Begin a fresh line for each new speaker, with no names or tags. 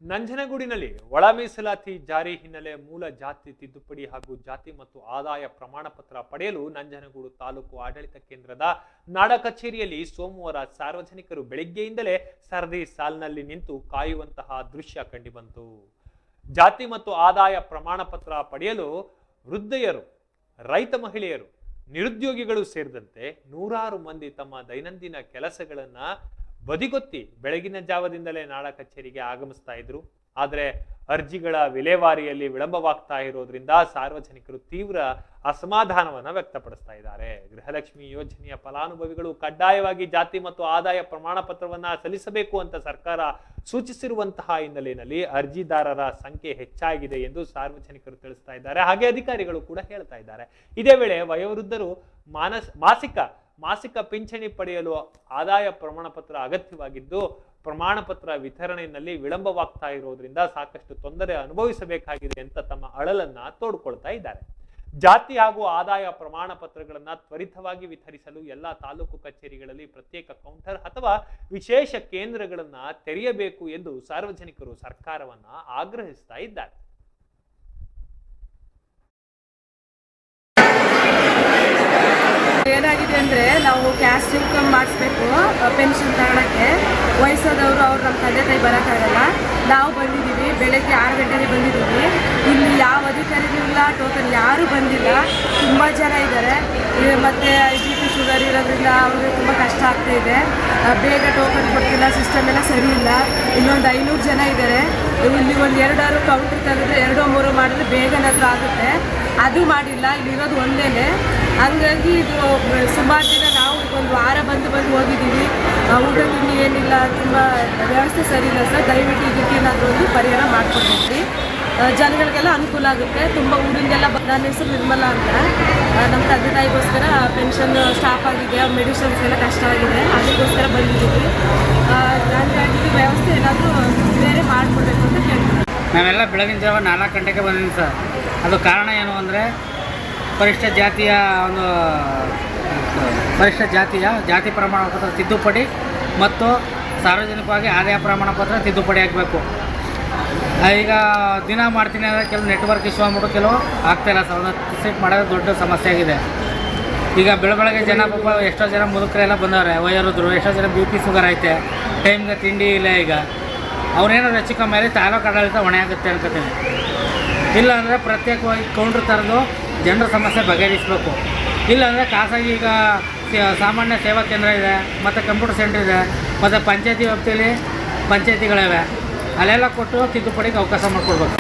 ನಂಜನಗೂಡಿನಲ್ಲಿ ಒಳ ಮೀಸಲಾತಿ ಜಾರಿ ಹಿನ್ನೆಲೆ ಮೂಲ ಜಾತಿ ತಿದ್ದುಪಡಿ ಹಾಗೂ ಜಾತಿ ಮತ್ತು ಆದಾಯ ಪ್ರಮಾಣ ಪತ್ರ ಪಡೆಯಲು ನಂಜನಗೂಡು ತಾಲೂಕು ಆಡಳಿತ ಕೇಂದ್ರದ ನಾಡ ಕಚೇರಿಯಲ್ಲಿ ಸೋಮವಾರ ಸಾರ್ವಜನಿಕರು ಬೆಳಿಗ್ಗೆಯಿಂದಲೇ ಸರದಿ ಸಾಲಿನಲ್ಲಿ ನಿಂತು ಕಾಯುವಂತಹ ದೃಶ್ಯ ಕಂಡುಬಂತು. ಜಾತಿ ಮತ್ತು ಆದಾಯ ಪ್ರಮಾಣ ಪತ್ರ ಪಡೆಯಲು ವೃದ್ಧೆಯರು, ರೈತ ಮಹಿಳೆಯರು, ನಿರುದ್ಯೋಗಿಗಳು ಸೇರಿದಂತೆ ನೂರಾರು ಮಂದಿ ತಮ್ಮ ದೈನಂದಿನ ಕೆಲಸಗಳನ್ನ ಬದಿಗೊತ್ತಿ ಬೆಳಗಿನ ಜಾವದಿಂದಲೇ ನಾಡ ಕಚೇರಿಗೆ ಆಗಮಿಸ್ತಾ ಇದ್ರು. ಆದರೆ ಅರ್ಜಿಗಳ ವಿಲೇವಾರಿಯಲ್ಲಿ ವಿಳಂಬವಾಗ್ತಾ ಇರೋದ್ರಿಂದ ಸಾರ್ವಜನಿಕರು ತೀವ್ರ ಅಸಮಾಧಾನವನ್ನ ವ್ಯಕ್ತಪಡಿಸ್ತಾ ಇದ್ದಾರೆ. ಗೃಹಲಕ್ಷ್ಮಿ ಯೋಜನೆಯ ಫಲಾನುಭವಿಗಳು ಕಡ್ಡಾಯವಾಗಿ ಜಾತಿ ಮತ್ತು ಆದಾಯ ಪ್ರಮಾಣ ಪತ್ರವನ್ನ ಸಲ್ಲಿಸಬೇಕು ಅಂತ ಸರ್ಕಾರ ಸೂಚಿಸಿರುವಂತಹ ಹಿನ್ನೆಲೆಯಲ್ಲಿ ಅರ್ಜಿದಾರರ ಸಂಖ್ಯೆ ಹೆಚ್ಚಾಗಿದೆ ಎಂದು ಸಾರ್ವಜನಿಕರು ತಿಳಿಸ್ತಾ ಇದ್ದಾರೆ. ಹಾಗೆ ಅಧಿಕಾರಿಗಳು ಕೂಡ ಹೇಳ್ತಾ ಇದ್ದಾರೆ. ಇದೇ ವೇಳೆ ವಯೋವೃದ್ಧರು ಮಾಸಿಕ ಪಿಂಚಣಿ ಪಡೆಯಲು ಆದಾಯ ಪ್ರಮಾಣ ಪತ್ರ ಅಗತ್ಯವಾಗಿದ್ದು, ಪ್ರಮಾಣ ಪತ್ರ ವಿತರಣೆಯಲ್ಲಿ ವಿಳಂಬವಾಗ್ತಾ ಇರೋದ್ರಿಂದ ಸಾಕಷ್ಟು ತೊಂದರೆ ಅನುಭವಿಸಬೇಕಾಗಿದೆ ಅಂತ ತಮ್ಮ ಅಳಲನ್ನ ತೋಡ್ಕೊಳ್ತಾ ಇದ್ದಾರೆ. ಜಾತಿ ಹಾಗೂ ಆದಾಯ ಪ್ರಮಾಣ ಪತ್ರಗಳನ್ನ ತ್ವರಿತವಾಗಿ ವಿತರಿಸಲು ಎಲ್ಲಾ ತಾಲೂಕು ಕಚೇರಿಗಳಲ್ಲಿ ಪ್ರತ್ಯೇಕ ಕೌಂಟರ್ ಅಥವಾ ವಿಶೇಷ ಕೇಂದ್ರಗಳನ್ನ ತೆರೆಯಬೇಕು ಎಂದು ಸಾರ್ವಜನಿಕರು ಸರ್ಕಾರವನ್ನ ಆಗ್ರಹಿಸ್ತಾ ಇದ್ದಾರೆ.
ಏನಾಗಿದೆ ಅಂದರೆ ನಾವು ಕ್ಯಾಸ್ಟ್ ಇನ್ಕಮ್ ಮಾಡಿಸ್ಬೇಕು ಪೆನ್ಷನ್ ತಗೊಳ್ಳೋಕ್ಕೆ. ವಯಸ್ಸಾದವರು ಅವ್ರು ನಮ್ಮ ತಂದೆ ತಾಯಿ ಬರೋಕ್ಕಾಗಲ್ಲ. ನಾವು ಬಂದಿದ್ದೀವಿ, ಬೆಳಗ್ಗೆ 6 ಗಂಟೆಗೆ ಬಂದಿದ್ದೀವಿ. ಇಲ್ಲಿ ಯಾವ ಅಧಿಕಾರಿಗಳು ಇಲ್ಲ, ಟೋಕನ್ ಯಾರೂ ಬಂದಿಲ್ಲ. ತುಂಬ ಜನ ಇದ್ದಾರೆ. ಮತ್ತು BP ಶುಗರ್ ಇರೋದ್ರಿಂದ ಅವ್ರಿಗೆ ತುಂಬ ಕಷ್ಟ ಆಗ್ತಾಯಿದೆ. ಬೇಗ ಟೋಕನ್ ಕೊಡ್ತಿಲ್ಲ, ಸಿಸ್ಟಮ್ ಎಲ್ಲ ಸರಿ ಇಲ್ಲ. ಇನ್ನೊಂದು 500 ಜನ ಇದ್ದಾರೆ. ಇಲ್ಲಿ ಒಂದು 2 ಕೌಂಟ್ರ್ ತೆಗೆದ್ರೆ 2-3 ಮಾಡಿದ್ರೆ ಬೇಗನಾದರೂ ಆಗುತ್ತೆ. ಅದು ಮಾಡಿಲ್ಲ. ಇಲ್ಲಿರೋದು ಒಂದೇ. ಹಂಗಾಗಿ ಇದು ಸುಮಾರು ದಿನ ನಾವು ಒಂದು ವಾರ ಬಂದು ಹೋಗಿದ್ದೀವಿ. ಊಟ ತಿಂಡಿ ಏನಿಲ್ಲ, ತುಂಬ ವ್ಯವಸ್ಥೆ ಸರಿ ಇಲ್ಲ ಸರ್. ದಯವಿಟ್ಟು ಇದಕ್ಕೇನಾದರೂ ಒಂದು ಪರಿಹಾರ ಮಾಡಿಕೊಡ್ತೀವಿ. ಜನಗಳಿಗೆಲ್ಲ ಅನುಕೂಲ ಆಗುತ್ತೆ. ತುಂಬ ಊರಿಂದೆಲ್ಲ ನನ್ನ ಹೆಸರು ನಿರ್ಮಲಾ ಅಂತ. ನಮ್ಮ ತಂದೆ ತಾಯಿಗೋಸ್ಕರ ಪೆನ್ಷನ್ ಸ್ಟಾಪ್ ಆಗಿದೆ, ಮೆಡಿಸಿನ್ಸ್ ಎಲ್ಲ ಕಷ್ಟ ಆಗಿದೆ, ಅದಕ್ಕೋಸ್ಕರ ಬಂದಿದ್ದೀವಿ. ಹಂಗಾಗಿ ವ್ಯವಸ್ಥೆ ಏನಾದರೂ ಬೇರೆ ಮಾಡಿಕೊಡ್ಬೇಕು ಅಂತ ಕೇಳ್ತೀವಿ.
ನಾವೆಲ್ಲ ಬೆಳಗಿನ ಜಾವ 4 ಗಂಟೆಗೆ ಬಂದಿದ್ದೀವಿ ಸರ್. ಅದು ಕಾರಣ ಏನು ಅಂದರೆ ಪರಿಷ್ಠ ಜಾತಿಯ ಜಾತಿ ಪ್ರಮಾಣ ಪತ್ರ ತಿದ್ದುಪಡಿ ಮತ್ತು ಸಾರ್ವಜನಿಕವಾಗಿ ಆದಾಯ ಪ್ರಮಾಣ ಪತ್ರ ತಿದ್ದುಪಡಿ ಆಗಬೇಕು. ಈಗ ದಿನ ಮಾಡ್ತೀನಿ ಅಂದರೆ ಕೆಲವು ನೆಟ್ವರ್ಕ್ ಇಶ್ಯೂ ಆಗ್ಬಿಟ್ಟು ಕೆಲವು ಆಗ್ತಾಯಿಲ್ಲ ಸರ್. ಒಂದು ಸೆಟ್ ಮಾಡೋದು ದೊಡ್ಡ ಸಮಸ್ಯೆ ಆಗಿದೆ. ಈಗ ಬೆಳಗ್ಗೆ ಜನ ಪಾಪ ಎಷ್ಟೋ ಜನ ಮುದುಕರೆಲ್ಲ ಬಂದವ್ರೆ, ವಯೋವೃದ್ಧರು, ಎಷ್ಟೋ ಜನ BP ಶುಗರ್ ಐತೆ, ಟೈಮ್ಗೆ ತಿಂಡಿ ಇಲ್ಲ. ಈಗ ಅವ್ರೇನಾದ್ರು ಹೆಚ್ಚು ಕಮ್ಮಿ ಮೇಲೆ ತಾಲೂಕು ಆಡಳಿತ ಹೊಣೆ ಆಗುತ್ತೆ ಅನ್ಕೋತೀನಿ. ಇಲ್ಲಾಂದರೆ ಪ್ರತ್ಯೇಕವಾಗಿ ಕೌಂಟ್ರ್ ಥರದ್ದು ಜನರ ಸಮಸ್ಯೆ ಬಗೆಹರಿಸಬೇಕು. ಇಲ್ಲಾಂದರೆ ಖಾಸಗಿ ಈಗ ಸಾಮಾನ್ಯ ಸೇವಾ ಕೇಂದ್ರ ಇದೆ, ಮತ್ತು ಕಂಪ್ಯೂಟರ್ ಸೆಂಟರ್ ಇದೆ, ಮತ್ತು ಪಂಚಾಯತಿ ವ್ಯಾಪ್ತಿಯಲ್ಲಿ ಪಂಚಾಯತಿಗಳಿವೆ. ಅಲ್ಲೆಲ್ಲ ಕೊಟ್ಟು ತಿದ್ದುಪಡಿಗೆ ಅವಕಾಶ ಮಾಡಿಕೊಡ್ಬೇಕು.